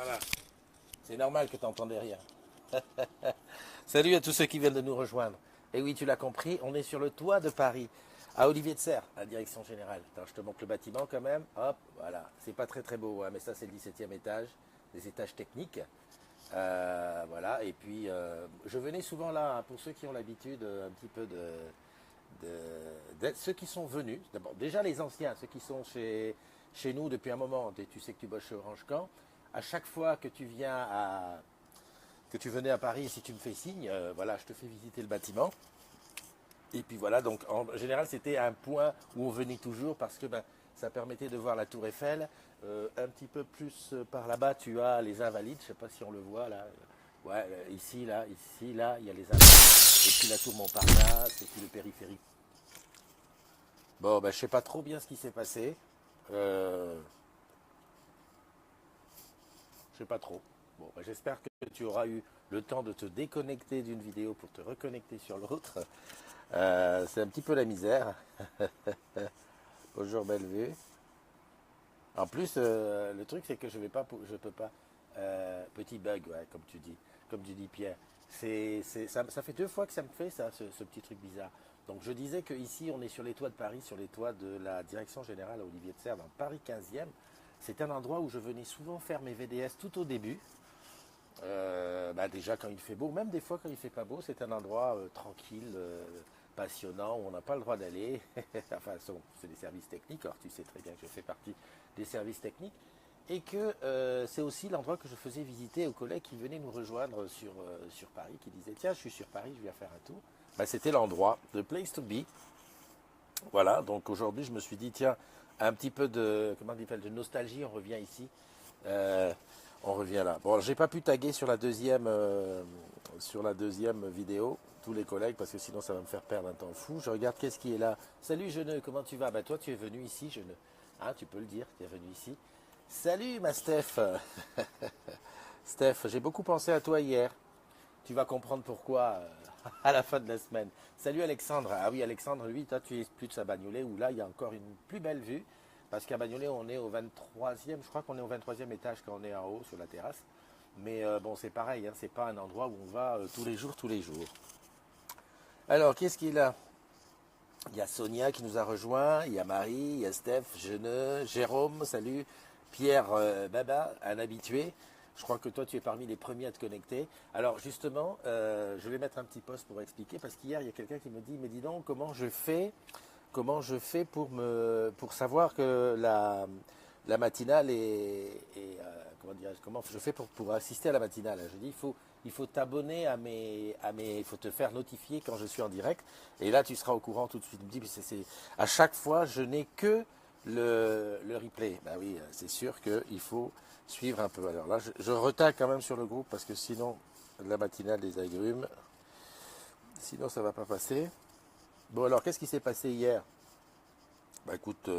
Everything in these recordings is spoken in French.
Voilà. C'est normal que tu n'entendais rien. Salut à tous ceux qui viennent de nous rejoindre. Et oui, tu l'as compris, on est sur le toit de Paris, à Olivier de Serres, à la direction générale. Attends, je te montre le bâtiment quand même. Hop, voilà. C'est pas très très beau, hein, mais ça c'est le 17e étage, les étages techniques. Voilà, et puis je venais souvent là, hein, pour ceux qui ont l'habitude un petit peu ceux qui sont venus, d'abord déjà les anciens, ceux qui sont chez nous depuis un moment, tu sais que tu bosses chez Orange Camp, à chaque fois que tu viens que tu venais à Paris, si tu me fais signe, voilà, je te fais visiter le bâtiment. Et puis voilà, donc en général c'était un point où on venait toujours parce que ça permettait de voir la tour Eiffel. Un petit peu plus par là-bas, tu as les Invalides, je ne sais pas si on le voit là. Ouais, ici, là, il y a les Invalides. Et puis la tour Montparnasse, et puis le périphérique. Bon, je ne sais pas trop bien ce qui s'est passé. Je ne sais pas trop. Bon, j'espère que tu auras eu le temps de te déconnecter d'une vidéo pour te reconnecter sur l'autre. C'est un petit peu la misère. Bonjour Bellevue. En plus, le truc c'est que je peux pas. Petit bug, ouais, comme tu dis Pierre. Ça fait 2 fois que ça me fait ça, ce petit truc bizarre. Donc je disais que ici on est sur les toits de Paris, sur les toits de la direction générale à Olivier de Serres, dans Paris 15e. C'est un endroit où je venais souvent faire mes VDS tout au début. Déjà quand il fait beau, même des fois quand il fait pas beau, c'est un endroit tranquille, passionnant, où on n'a pas le droit d'aller. Enfin, c'est des services techniques, alors tu sais très bien que je fais partie des services techniques. Et que c'est aussi l'endroit que je faisais visiter aux collègues qui venaient nous rejoindre sur Paris, qui disaient tiens, je suis sur Paris, je viens faire un tour. C'était l'endroit, the place to be. Voilà, donc aujourd'hui je me suis dit tiens, un petit peu comment on dit, de nostalgie, on revient ici. Euh, on revient là. Bon, j'ai pas pu taguer sur la deuxième vidéo tous les collègues parce que sinon ça va me faire perdre un temps fou. Je regarde qu'est-ce qui est là. Salut Jeuneux, comment tu vas? Toi tu es venu ici, Jeuneux. Hein, tu peux le dire, tu es venu ici. Salut ma Steph. Steph, j'ai beaucoup pensé à toi hier. Tu vas comprendre pourquoi à la fin de la semaine. Salut Alexandre. Ah oui Alexandre, lui, toi tu es plus de sa Bagnolet où là il y a encore une plus belle vue. Parce qu'à Bagnolet, on est au 23e, je crois qu'on est au 23e étage quand on est en haut sur la terrasse. Mais bon, c'est pareil, hein, c'est pas un endroit où on va tous les jours, tous les jours. Alors, qu'est-ce qu'il y a? Il y a Sonia qui nous a rejoint, il y a Marie, il y a Steph, Jeuneux, Jérôme, salut, Pierre Baba, un habitué. Je crois que toi, tu es parmi les premiers à te connecter. Alors, justement, je vais mettre un petit post pour expliquer, parce qu'hier, il y a quelqu'un qui me dit, mais dis donc, comment je fais pour savoir que la matinale comment je fais pour assister à la matinale? Je dis il faut t'abonner il faut te faire notifier quand je suis en direct et là tu seras au courant tout de suite. Il me dit à chaque fois je n'ai que le replay. Ben oui, c'est sûr qu'il faut suivre un peu. Alors là je retape quand même sur le groupe parce que sinon la matinale des agrumes, sinon ça va pas passer. Bon alors qu'est-ce qui s'est passé hier? Écoute,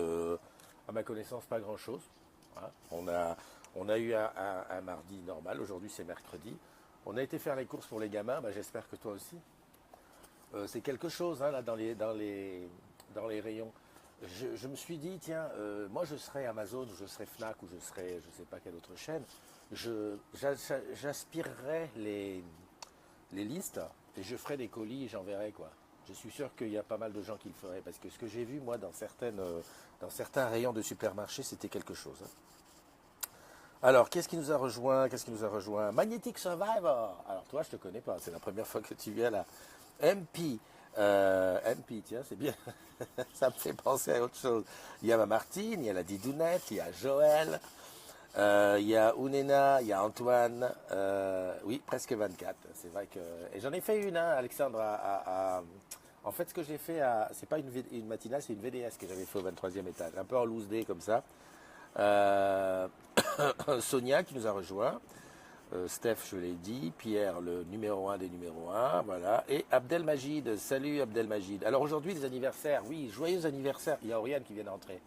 à ma connaissance, pas grand-chose. Hein. On a eu un mardi normal, aujourd'hui c'est mercredi. On a été faire les courses pour les gamins, j'espère que toi aussi. C'est quelque chose hein, là dans les rayons. Je me suis dit, tiens, moi je serais Amazon, ou je serais Fnac, ou je serais je ne sais pas quelle autre chaîne. J'aspirerais les listes et je ferai des colis et j'enverrai quoi. Je suis sûr qu'il y a pas mal de gens qui le feraient parce que ce que j'ai vu moi dans certains rayons de supermarché c'était quelque chose. Hein. Alors qu'est-ce qui nous a rejoint? Qu'est-ce qui nous a rejoint? Magnetic Survivor. Alors toi je te connais pas, c'est la première fois que tu viens là. MP. MP, tiens, c'est bien. Ça me fait penser à autre chose. Il y a ma Martine, il y a la Didounette, il y a Joël, il y a Ounena, il y a Antoine, oui, presque 24. C'est vrai que. Et j'en ai fait une, hein, Alexandre. En fait, ce que j'ai fait, c'est pas une matinale, c'est une VDS que j'avais fait au 23e étage, un peu en loose day comme ça. Euh, Sonia qui nous a rejoint, Steph, je l'ai dit, Pierre, le numéro 1 des numéros 1, voilà, et Abdelmajid. Salut Abdelmajid. Alors aujourd'hui, les anniversaires, oui, joyeux anniversaire. Il y a Oriane qui vient d'entrer.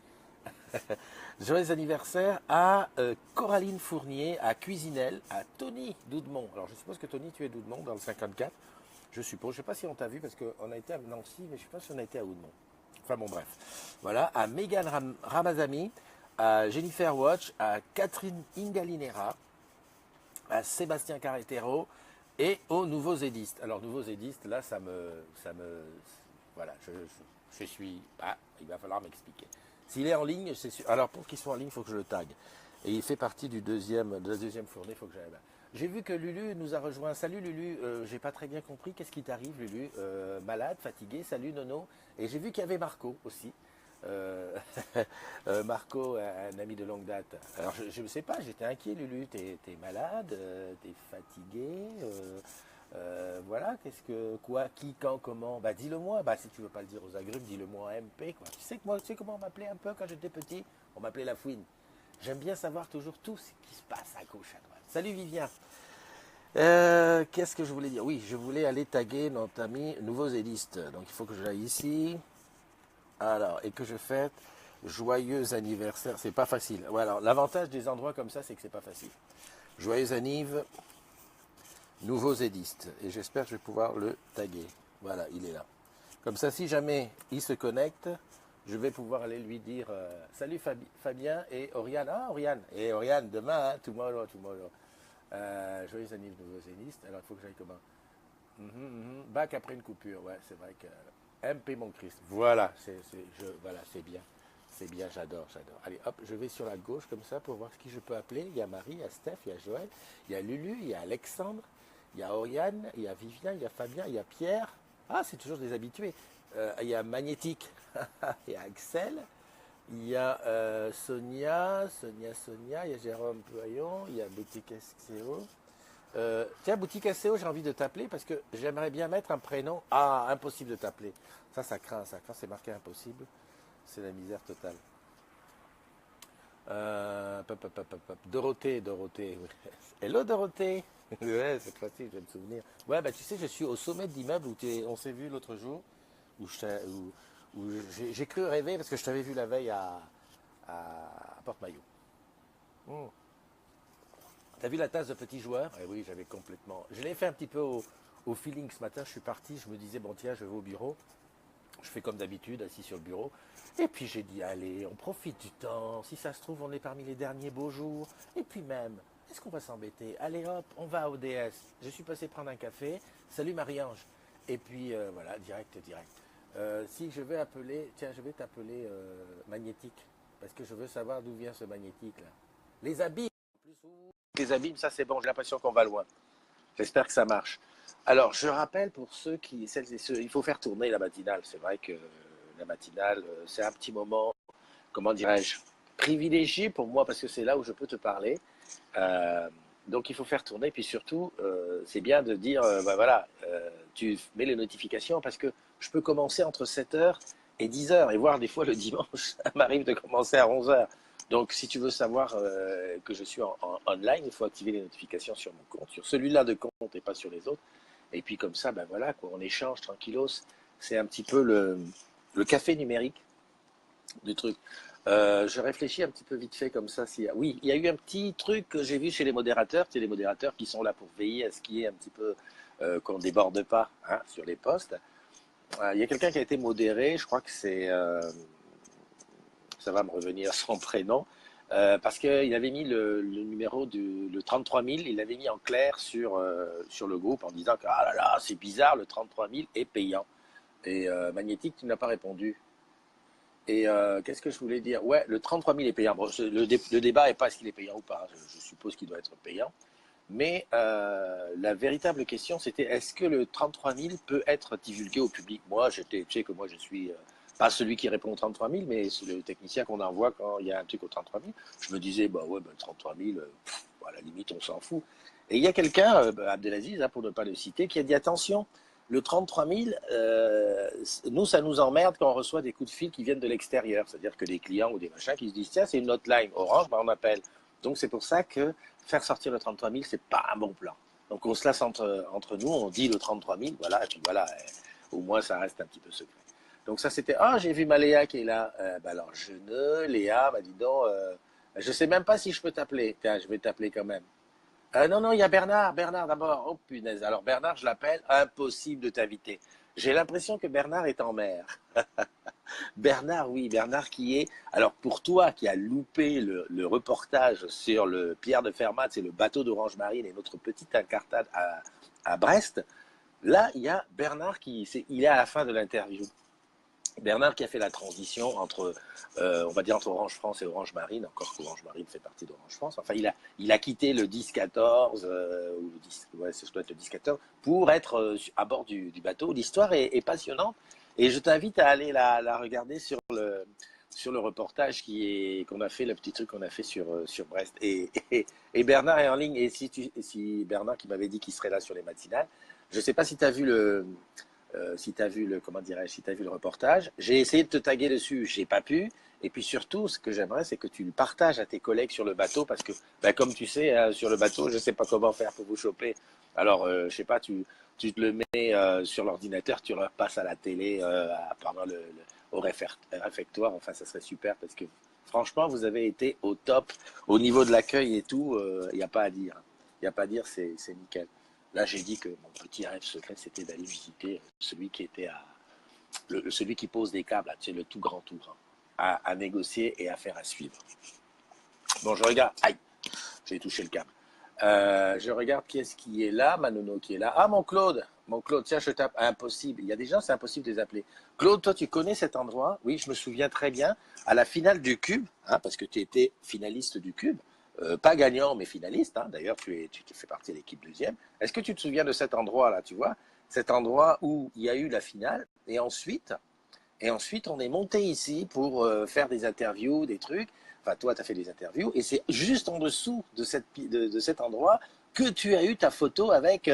Joyeux anniversaire à Coraline Fournier, à Cuisinelle, à Tony Doudemont. Alors je suppose que Tony, tu es Doudemont dans le 54. Je suppose. Je ne sais pas si on t'a vu parce qu'on a été à Nancy, mais je ne sais pas si on a été à Oudemont. Enfin bon, bref. Voilà, à Megan Ramazami, à Jennifer Watch, à Catherine Ingalinera, à Sébastien Carretero et aux nouveaux zédistes. Alors, nouveaux zédistes, là, voilà, je suis, il va falloir m'expliquer. S'il est en ligne, c'est sûr. Alors, pour qu'il soit en ligne, il faut que je le tag. Et il fait partie de la deuxième fournée, il faut que j'aille là. J'ai vu que Lulu nous a rejoint. Salut Lulu, j'ai pas très bien compris. Qu'est-ce qui t'arrive, Lulu? Malade, fatigué, salut Nono. Et j'ai vu qu'il y avait Marco aussi. Euh, Marco, un ami de longue date. Alors je ne sais pas, j'étais inquiet, Lulu. T'es malade, t'es fatigué. Voilà, qu'est-ce que, quoi, qui, quand, comment? Bah dis-le-moi. Bah si tu veux pas le dire aux agrumes, dis-le-moi en MP, quoi. Tu sais que moi, tu sais comment on m'appelait un peu quand j'étais petit? On m'appelait la fouine. J'aime bien savoir toujours tout ce qui se passe à gauche, à droite. Salut Vivien. Qu'est-ce que je voulais dire? Oui, je voulais aller taguer notre ami Nouveaux Zélistes. Donc il faut que j'aille ici. Alors, et que je fête joyeux anniversaire. C'est pas facile. Ouais, alors, l'avantage des endroits comme ça, c'est que c'est pas facile. Joyeux anniv, Nouveaux Zélistes. Et j'espère que je vais pouvoir le taguer. Voilà, il est là. Comme ça, si jamais il se connecte, je vais pouvoir aller lui dire salut Fabien et Oriane. Ah, Oriane. Et Oriane, demain, hein, tomorrow. Joyeux anniversaire Nouveaux Zélistes. Alors, il faut que j'aille comment? Bac après une coupure. Ouais, c'est vrai que. MP mon Christ. Voilà, voilà, c'est bien. C'est bien, j'adore. Allez, hop, je vais sur la gauche comme ça pour voir qui je peux appeler. Il y a Marie, il y a Steph, il y a Joël, il y a Lulu, il y a Alexandre, il y a Oriane, il y a Vivien, il y a Fabien, il y a Pierre. Ah, c'est toujours des habitués. Il y a Magnétique, il y a Axel, il y a Sonia, il y a Jérôme Poyon, il y a Boutique SCO. Tiens, Boutique SEO, j'ai envie de t'appeler parce que j'aimerais bien mettre un prénom. Ah, impossible de t'appeler. Ça craint, c'est marqué impossible. C'est la misère totale. Dorothée. Oui. Hello Dorothée. Ouais, cette fois-ci, je vais me souvenir. Ouais, bah tu sais, je suis au sommet de l'immeuble on s'est vu l'autre jour, où j'ai cru rêver parce que je t'avais vu la veille à Porte-Maillot. Hmm. T'as vu la tasse de petit joueur? Eh oui, j'avais complètement. Je l'ai fait un petit peu au feeling ce matin. Je suis parti, je me disais, bon, tiens, je vais au bureau. Je fais comme d'habitude, assis sur le bureau. Et puis j'ai dit, allez, on profite du temps. Si ça se trouve, on est parmi les derniers beaux jours. Et puis même, est-ce qu'on va s'embêter? Allez hop, on va à ODS. Je suis passé prendre un café. Salut Marie-Ange. Et puis voilà, direct. Si je vais appeler, tiens, je vais t'appeler Magnétique. Parce que je veux savoir d'où vient ce magnétique là. Les habits. Les abîmes, ça c'est bon, j'ai l'impression qu'on va loin. J'espère que ça marche. Alors, je rappelle pour celles et ceux, il faut faire tourner la matinale. C'est vrai que la matinale, c'est un petit moment, comment dirais-je, privilégié pour moi parce que c'est là où je peux te parler. Euh, donc, il faut faire tourner. Puis surtout, c'est bien de dire, bah voilà, tu mets les notifications parce que je peux commencer entre 7h et 10h et voir des fois le dimanche, ça m'arrive de commencer à 11h. Donc, si tu veux savoir que je suis en online, il faut activer les notifications sur mon compte, sur celui-là de compte et pas sur les autres. Et puis comme ça, ben voilà, quoi, on échange tranquillos. C'est un petit peu le café numérique du truc. Je réfléchis un petit peu vite fait comme ça. Oui, il y a eu un petit truc que j'ai vu chez les modérateurs. C'est les modérateurs qui sont là pour veiller à ce qu'il y ait un petit peu qu'on ne déborde pas hein, sur les postes. Il y a quelqu'un qui a été modéré. Je crois que ça va me revenir son prénom. Parce qu'il avait mis le numéro le 33 000, il l'avait mis en clair sur le groupe en disant que ah là là, c'est bizarre, le 33 000 est payant. Et Magnétique, tu n'as pas répondu. Et qu'est-ce que je voulais dire? Ouais, le 33 000 est payant. Bon, le débat n'est pas est-ce qu'il est payant ou pas. Je suppose qu'il doit être payant. Mais la véritable question, c'était est-ce que le 33 000 peut être divulgué au public? Moi, tu sais que moi, je suis pas celui qui répond au 33 000, mais c'est le technicien qu'on envoie quand il y a un truc au 33 000. Je me disais, bah ouais, bah, 33 000, à la limite, on s'en fout. Et il y a quelqu'un, Abdelaziz, hein, pour ne pas le citer, qui a dit attention, le 33 000, nous, ça nous emmerde quand on reçoit des coups de fil qui viennent de l'extérieur. C'est-à-dire que des clients ou des machins qui se disent, tiens, c'est une hotline Orange, bah, on appelle. Donc c'est pour ça que faire sortir le 33 000, c'est pas un bon plan. Donc on se laisse entre nous, on dit le 33 000, voilà, et puis voilà, au moins ça reste un petit peu secret. Donc ça c'était, ah j'ai vu ma Léa qui est là. Bah alors Léa m'a dit donc, je sais même pas si je peux t'appeler. Tiens, je vais t'appeler quand même. Non, il y a Bernard d'abord. Oh punaise, alors Bernard je l'appelle, impossible de t'inviter. J'ai l'impression que Bernard est en mer. Bernard, oui, Bernard qui est. Alors pour toi qui as loupé le reportage sur le Pierre de Fermat, c'est le bateau d'Orange Marine et notre petite incartade à Brest, là il y a Bernard il est à la fin de l'interview. Bernard qui a fait la transition entre, on va dire, entre Orange France et Orange Marine, encore qu'Orange Marine fait partie d'Orange France. Enfin, il a quitté le 10-14, ou le 10, ouais, ça doit être le 10-14, pour être à bord du bateau. L'histoire est passionnante et je t'invite à aller la regarder sur le reportage qu'on a fait, le petit truc qu'on a fait sur Brest. Et Bernard est en ligne. Et si Bernard qui m'avait dit qu'il serait là sur les matinales, je ne sais pas si tu as vu si tu as vu comment dirais-je, si tu as vu le reportage. J'ai essayé de te taguer dessus, j'ai pas pu. Et puis surtout, ce que j'aimerais, c'est que tu le partages à tes collègues sur le bateau, parce que, ben, comme tu sais, hein, sur le bateau, je sais pas comment faire pour vous choper. Alors, je sais pas, tu te le mets sur l'ordinateur, tu le passes à la télé pendant au réfectoire. Enfin, ça serait super, parce que franchement, vous avez été au top, au niveau de l'accueil et tout. Il n'y a pas à dire. Il n'y a pas à dire, c'est nickel. Là, j'ai dit que mon petit rêve secret, c'était d'aller visiter celui qui était celui qui pose des câbles, tu sais, le tout grand tour, hein, à négocier et à faire à suivre. Bon, je regarde. Aïe, j'ai touché le câble. Je regarde qui est-ce qui est là. Manono qui est là. Ah, mon Claude. Mon Claude, tiens, je tape. Impossible. Il y a des gens, c'est impossible de les appeler. Claude, toi, tu connais cet endroit? Oui, je me souviens très bien. À la finale du Cube, hein, parce que tu étais finaliste du Cube. Pas gagnant, mais finaliste. Hein. D'ailleurs, tu fais partie de l'équipe deuxième. Est-ce que tu te souviens de cet endroit-là, tu vois? Cet endroit où il y a eu la finale. Et ensuite, on est monté ici pour faire des interviews, des trucs. Enfin, toi, tu as fait des interviews. Et c'est juste en dessous de cet endroit que tu as eu ta photo avec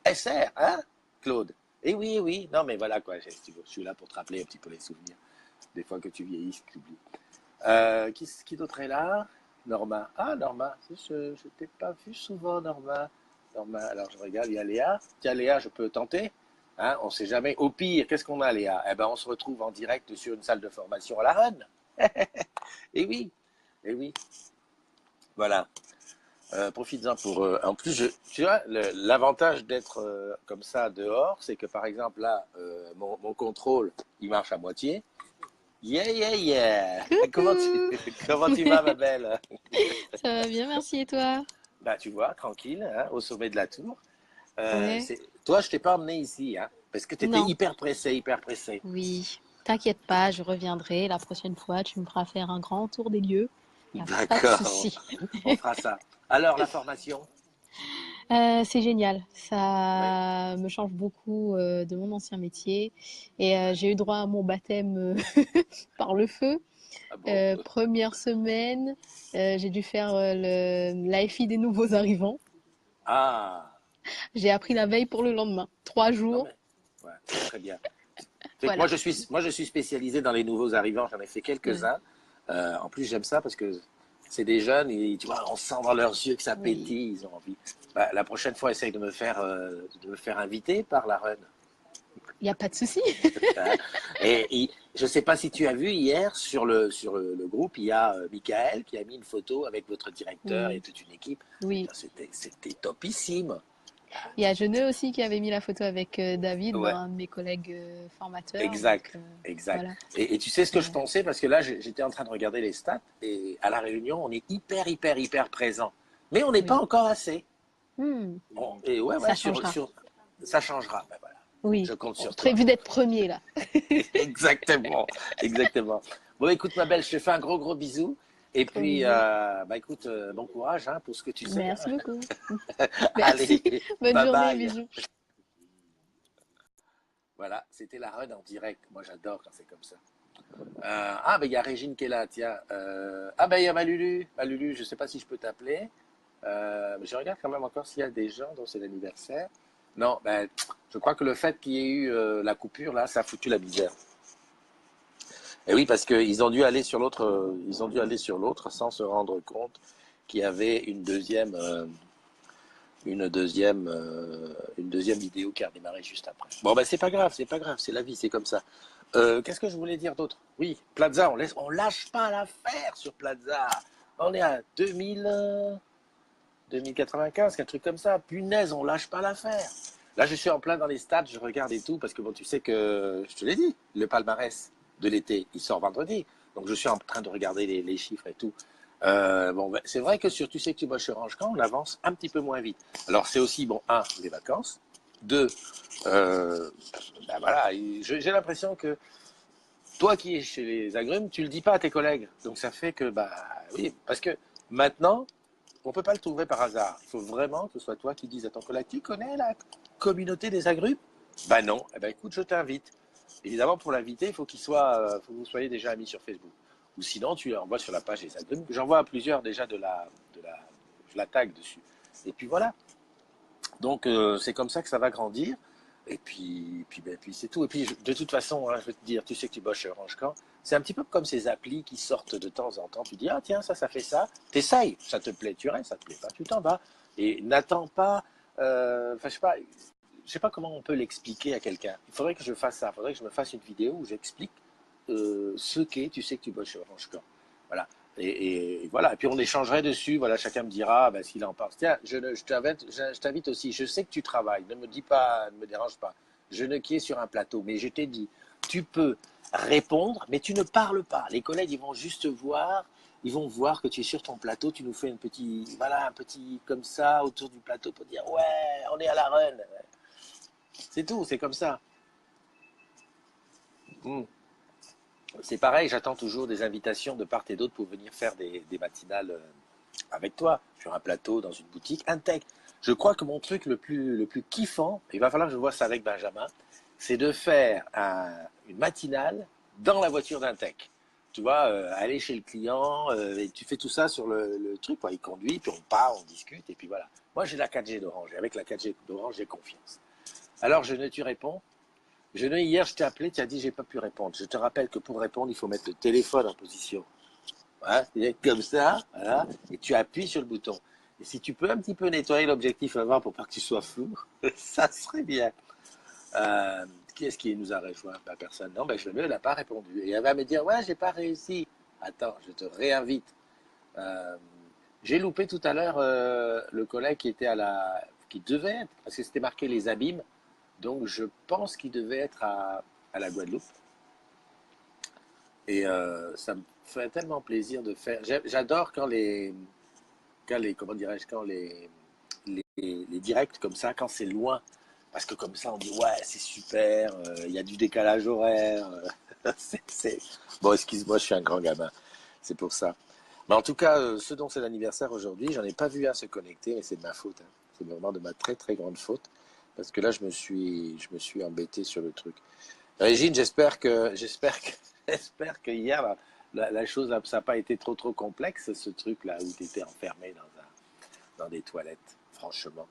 SR, hein, Claude? Et oui, oui. Non, mais voilà, quoi. Je suis là pour te rappeler un petit peu les souvenirs. Des fois que tu vieillis, que tu oublies. Qui d'autre est là? Norma. Ah, Norma. Je ne t'ai pas vu souvent, Norma. Norma, alors je regarde, il y a Léa. Tiens, Léa, je peux tenter? Hein, on ne sait jamais. Au pire, qu'est-ce qu'on a, Léa? Eh ben, on se retrouve en direct sur une salle de formation à la Run. Et oui, et oui. Voilà. Profites-en pour. En plus, tu vois, l'avantage d'être comme ça dehors, c'est que par exemple, là, mon contrôle, il marche à moitié. Yeah, yeah, yeah. Coucou! Comment tu vas, ma belle? Ça va bien, merci et toi? Bah, tu vois, tranquille, hein, au sommet de la tour. Ouais. Toi, je t'ai pas emmené ici, hein, parce que tu étais Non, hyper pressé, hyper pressé. oui. T'inquiète pas, je reviendrai la prochaine fois. Tu me feras faire un grand tour des lieux. Y a pas de D'accord, souci. on fera ça. Alors, la formation? C'est génial. Oui. Ça me change beaucoup de mon ancien métier. Et j'ai eu droit à mon baptême par le feu. Ah bon? Première semaine, j'ai dû faire l'AFI des nouveaux arrivants. Ah, J'ai appris la veille pour le lendemain. Trois non jours, mais, ouais, c'est très bien. C'est que voilà. moi, je suis spécialisé dans les nouveaux arrivants. J'en ai fait Ouais. quelques-uns. En plus, j'aime ça parce que c'est des jeunes et tu vois, on sent dans leurs yeux que ça Oui. pétille. Ils ont envie. Bah, la prochaine fois, essaye de me faire inviter par la Run. Il n'y a pas de souci. Hein. Je ne sais pas si tu as vu hier sur le groupe, il y a Michael qui a mis une photo avec votre directeur et Oui, toute une équipe. oui. C'était topissime. Il y a Geneux aussi qui avait mis la photo avec David, ben, Ouais, un de mes collègues formateurs. Donc exact, exact. voilà. Et tu sais ce que je Ouais. pensais, parce que là, j'étais en train de regarder les stats, et à La Réunion, on est hyper, hyper, hyper présent. Mais on n'est pas Oui. encore assez. Hmm. Et ouais, Ça ouais, changera. ça changera. Ben voilà, Oui. je compte sur toi. Prévu d'être premier là. Exactement, exactement. Bon, écoute, ma belle, je te fais un gros, gros bisou. Et Gros puis, bisous. bah écoute, bon courage hein, pour ce que tu sais. Merci Hein. beaucoup. Allez, Merci. Bonne bye journée, bye. bisous. Voilà, c'était la run en direct. Moi, j'adore quand c'est comme ça. Ben il y a Régine qui est là, tiens. Ben il y a Malulu. Malulu, je sais pas si je peux t'appeler. Mais je regarde quand même encore s'il y a des gens dont c'est l'anniversaire. Non, ben, je crois que le fait qu'il y ait eu la coupure, là, ça a foutu la misère. Et oui, parce qu'ils ont dû aller sur l'autre, ils ont dû aller sur l'autre sans se rendre compte qu'il y avait une deuxième vidéo qui a démarré juste après. Bon, ben c'est pas grave, c'est pas grave, c'est la vie, c'est comme ça. Qu'est-ce que je voulais dire d'autre? Oui, Plaza, on lâche pas l'affaire sur Plaza. On est à 2095, un truc comme ça. Punaise, on lâche pas l'affaire. Là, je suis en plein dans les stats, je regarde et tout, parce que bon, tu sais que, je te l'ai dit, le palmarès. de l'été. Il sort vendredi. Donc, je suis en train de regarder les chiffres et tout. Bon, ben, c'est vrai que sur Tu sais que tu bosses chez Orange Quand, on avance un petit peu moins vite. Alors, c'est aussi, bon, un, les vacances. Deux, ben voilà, j'ai l'impression que toi qui es chez les agrumes, tu le dis pas à tes collègues. Donc, ça fait que, bah oui, parce que maintenant, on peut pas le trouver par hasard. Il faut vraiment que ce soit toi qui dises à ton collègue, tu connais la communauté des agrumes? Ben non. Eh ben écoute, je t'invite. Évidemment, pour l'inviter, il faut faut que vous soyez déjà amis sur Facebook. Ou sinon, tu l'envoies sur la page des agrumes. J'envoie à plusieurs déjà je la tag dessus. Et puis voilà. Donc c'est comme ça que ça va grandir. Et puis c'est tout. Et puis de toute façon, hein, je vais te dire, tu sais que tu bosses chez Orange Quand. C'est un petit peu comme ces applis qui sortent de temps en temps. Tu dis, ah tiens, ça fait ça. T'essayes, ça te plaît, tu restes, ça te plaît pas, tu t'en vas. Et n'attends pas, enfin je sais pas comment on peut l'expliquer à quelqu'un. Il faudrait que je fasse ça. Il faudrait que je me fasse une vidéo où j'explique ce qu'est, tu sais que tu bosses chez Orange Quand. Voilà. Et voilà. Et puis on échangerait dessus. Voilà, chacun me dira ce qu'il en pense. Tiens, je t'invite aussi. Je sais que tu travailles. Ne me dis pas, ne me dérange pas. Je ne qui est sur un plateau, mais je t'ai dit, tu peux répondre, mais tu ne parles pas. Les collègues, ils vont juste voir. Ils vont voir que tu es sur ton plateau. Tu nous fais un petit comme ça autour du plateau pour dire ouais, on est à la run. C'est tout. C'est comme ça. Mm. C'est pareil, j'attends toujours des invitations de part et d'autre pour venir faire des matinales avec toi, sur un plateau, dans une boutique, un tech. Je crois que mon truc le plus kiffant, il va falloir que je vois ça avec Benjamin, c'est de faire une matinale dans la voiture d'un tech. Tu vois, aller chez le client, et tu fais tout ça sur le truc, quoi. Il conduit, puis on part, on discute, et puis voilà. Moi, j'ai la 4G d'Orange, et avec la 4G d'Orange, j'ai confiance. Alors, tu réponds. Hier, je t'ai appelé, tu as dit j'ai pas pu répondre. Je te rappelle que pour répondre, il faut mettre le téléphone en position. Voilà, comme ça, voilà, et tu appuies sur le bouton. Et si tu peux un petit peu nettoyer l'objectif avant pour pas que tu sois flou, ça serait bien. Qui est-ce qui nous a rejoint? Personne. Non, elle n'a pas répondu. Et elle va me dire, ouais, j'ai pas réussi. Attends, je te réinvite. Euh, j'ai loupé tout à l'heure le collègue qui devait être, parce que c'était marqué les abîmes, donc je pense qu'il devait être à la Guadeloupe. Et ça me fait tellement plaisir de faire. J'adore comment dirais-je, les directs comme ça, quand c'est loin. Parce que comme ça, on dit, ouais, c'est super, il y a du décalage horaire. Bon, excuse-moi, je suis un grand gamin. C'est pour ça. Mais en tout cas, ceux dont c'est l'anniversaire aujourd'hui, j'en ai pas vu un se connecter, mais c'est de ma faute, hein. C'est vraiment de ma très très grande faute. Parce que là, je me suis embêté sur le truc. Régine, j'espère que hier, la chose, ça n'a pas été trop complexe, ce truc-là, où tu étais enfermé dans des toilettes, franchement.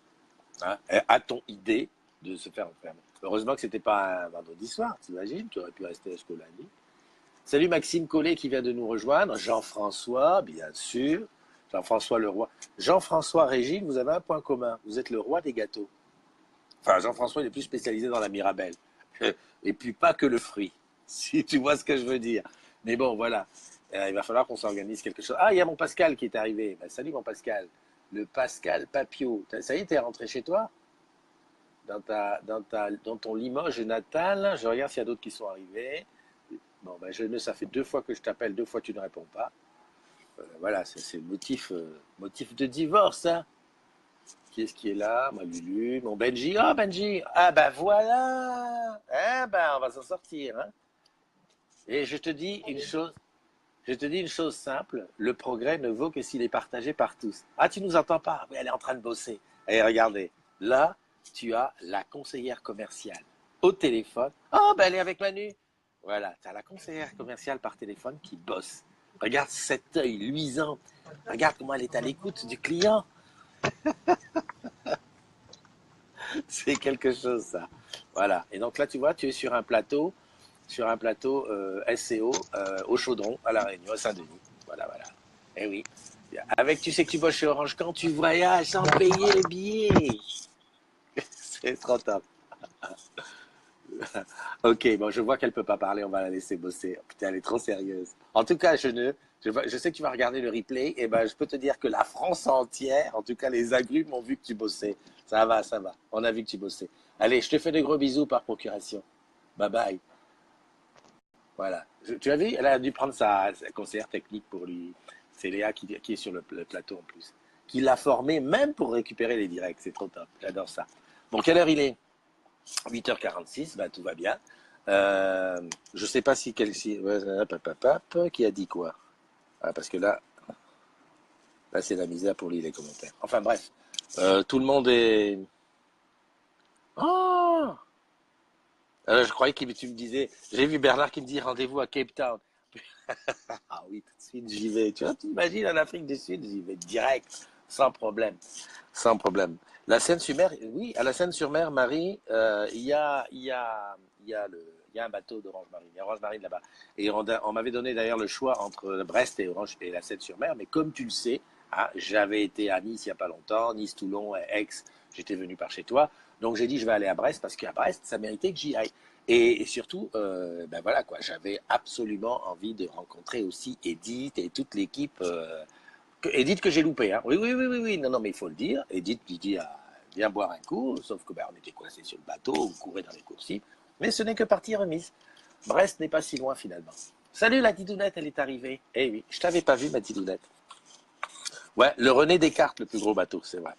Hein? A-t-on idée de se faire enfermer? Heureusement que c'était pas un vendredi soir, t'imagines? Tu aurais pu rester jusqu'au lundi. Salut Maxime Collet qui vient de nous rejoindre. Jean-François, bien sûr. Jean-François le roi. Jean-François, Régine, vous avez un point commun. Vous êtes le roi des gâteaux. Enfin, Jean-François, il est plus spécialisé dans la Mirabelle. Et puis pas que le fruit, si tu vois ce que je veux dire. Mais bon, voilà. Il va falloir qu'on s'organise quelque chose. Ah, il y a mon Pascal qui est arrivé. Ben, salut mon Pascal. Le Pascal Papio. Ça y est, t'es rentré chez toi dans ton Limoges natal. Je regarde s'il y a d'autres qui sont arrivés. Bon, ben, ça fait 2 fois que je t'appelle, 2 fois tu ne réponds pas. Voilà, c'est le motif de divorce, hein. Qui est-ce qui est là? Moi, Lulu, mon Benji. Ah, Benji! Ah, ben voilà! Ah, ben, on va s'en sortir, hein. Et je te dis une chose simple, le progrès ne vaut que s'il est partagé par tous. Ah, tu nous entends pas? Oui, elle est en train de bosser. Et regardez, là, tu as la conseillère commerciale au téléphone. Oh, ben elle est avec Manu. Voilà, tu as la conseillère commerciale par téléphone qui bosse. Regarde cet œil luisant. Regarde comment elle est à l'écoute du client. C'est quelque chose, ça. Voilà. Et donc là, tu vois, tu es sur un plateau SCO au Chaudron, à La Réunion, à Saint-Denis. Voilà, voilà. Eh oui. Avec, tu sais que tu bosses chez Orange quand tu voyages sans payer le billet. C'est trop top. Ok, bon, je vois qu'elle peut pas parler, on va la laisser bosser. Putain, elle est trop sérieuse. En tout cas, je sais que tu vas regarder le replay, et ben, je peux te dire que la France entière, en tout cas les agrumes, ont vu que tu bossais. Ça va, ça va. On a vu que tu bossais. Allez, je te fais des gros bisous par procuration. Bye bye. Voilà. Tu as vu, elle a dû prendre sa conseillère technique pour lui. C'est Léa qui est sur le plateau en plus. Qui l'a formé même pour récupérer les directs. C'est trop top. J'adore ça. Bon, quelle heure il est? 8h46, bah, tout va bien. Je sais pas si qui a dit quoi. Ah, parce que là c'est la misère pour lire les commentaires. Enfin bref, tout le monde est. Oh, je croyais que tu me disais. J'ai vu Bernard qui me dit rendez-vous à Cape Town. Ah oui, tout de suite j'y vais. Tu vois, tu imagines en Afrique du Sud, j'y vais direct, sans problème. Sans problème. La Seine-sur-Mer, oui, à la Seine-sur-Mer, Marie, il y a un bateau d'Orange Marine. Il y a Orange Marine là-bas. Et on m'avait donné d'ailleurs le choix entre Brest et Orange et la Seine-sur-Mer. Mais comme tu le sais, hein, j'avais été à Nice il n'y a pas longtemps, Nice, Toulon, Aix, j'étais venu par chez toi. Donc j'ai dit je vais aller à Brest parce qu'à Brest, ça méritait que j'y aille. Et surtout, ben voilà quoi, j'avais absolument envie de rencontrer aussi Edith et toute l'équipe. Edith que j'ai loupé, hein. Oui, oui, oui, oui, oui, non, non, mais il faut le dire. Edith lui dit viens boire un coup, sauf que ben, on était coincés sur le bateau, on courait dans les coursives. Mais ce n'est que partie remise. Brest n'est pas si loin finalement. Salut la Didounette, elle est arrivée. Eh oui, je t'avais pas vu ma Didounette. Ouais, le René Descartes, le plus gros bateau, c'est vrai.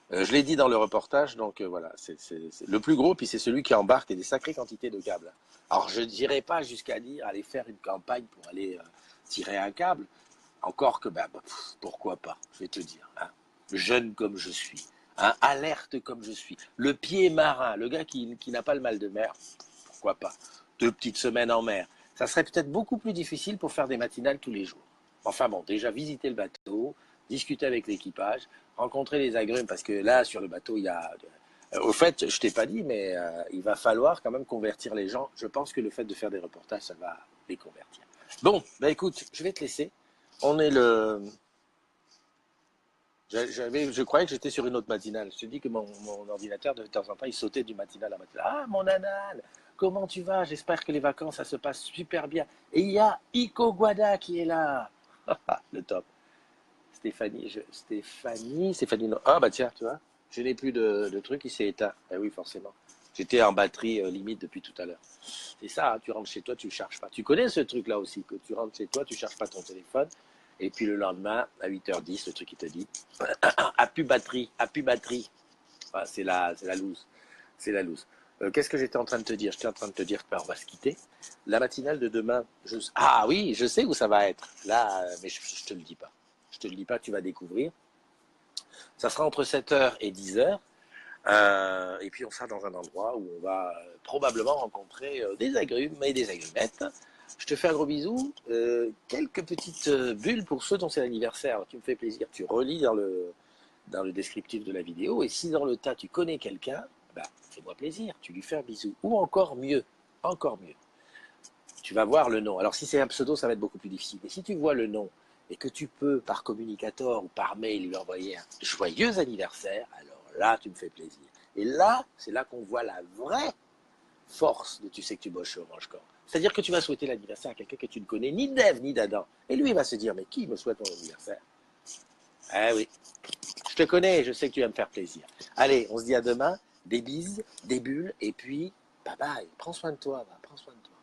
Je l'ai dit dans le reportage, donc voilà, c'est le plus gros, puis c'est celui qui embarque des sacrées quantités de câbles. Alors je ne dirais pas jusqu'à dire aller faire une campagne pour aller tirer un câble, encore que, pourquoi pas, je vais te dire. Hein. Jeune comme je suis, hein, alerte comme je suis, le pied marin, le gars qui n'a pas le mal de mer, pourquoi pas. 2 petites semaines en mer. Ça serait peut-être beaucoup plus difficile pour faire des matinales tous les jours. Enfin bon, déjà visiter le bateau, discuter avec l'équipage, rencontrer les agrumes, parce que là, sur le bateau, il y a... Au fait, je t'ai pas dit, mais il va falloir quand même convertir les gens. Je pense que le fait de faire des reportages, ça va les convertir. Bon, bah écoute, je vais te laisser. On est le. Je croyais que j'étais sur une autre matinale. Je te dis que mon ordinateur, de temps en temps, il sautait du matinal à matinale. Ah, mon anal, comment tu vas? J'espère que les vacances, ça se passe super bien. Et il y a Iko Guada qui est là. Le top. Stéphanie, non. Ah, bah tiens, tu vois, je n'ai plus de truc, il s'est éteint. Eh oui, forcément. J'étais en batterie limite depuis tout à l'heure. C'est ça, hein, tu rentres chez toi, tu ne charges pas. Tu connais ce truc-là aussi, que tu rentres chez toi, tu ne charges pas ton téléphone. Et puis le lendemain, à 8h10, le truc, il te dit, a plus batterie, a plus batterie. Ah, c'est la loose. C'est la loose. Qu'est-ce que j'étais en train de te dire? J'étais en train de te dire on va se quitter. La matinale de demain, ah oui, je sais où ça va être. Là, mais je ne te le dis pas. Je te le dis pas, tu vas découvrir. Ça sera entre 7h et 10h. Et puis on sera dans un endroit où on va probablement rencontrer des agrumes et des agrumettes. Je te fais un gros bisou. Quelques petites bulles pour ceux dont c'est l'anniversaire. Tu me fais plaisir. Tu relis dans le descriptif de la vidéo. Et si dans le tas tu connais quelqu'un, bah, fais-moi plaisir. Tu lui fais un bisou. Ou encore mieux. Tu vas voir le nom. Alors si c'est un pseudo, ça va être beaucoup plus difficile. Mais si tu vois le nom et que tu peux, par communicateur ou par mail, lui envoyer un joyeux anniversaire, alors là, tu me fais plaisir. Et là, c'est là qu'on voit la vraie force de tu sais que tu bosses chez Orange Corps. C'est-à-dire que tu vas souhaiter l'anniversaire à quelqu'un que tu ne connais ni d'Ève ni d'Adam. Et lui, il va se dire, mais qui me souhaite mon anniversaire? Ah oui, je te connais, je sais que tu vas me faire plaisir. Allez, on se dit à demain. Des bises, des bulles, et puis, bye bye. Prends soin de toi, va. Prends soin de toi.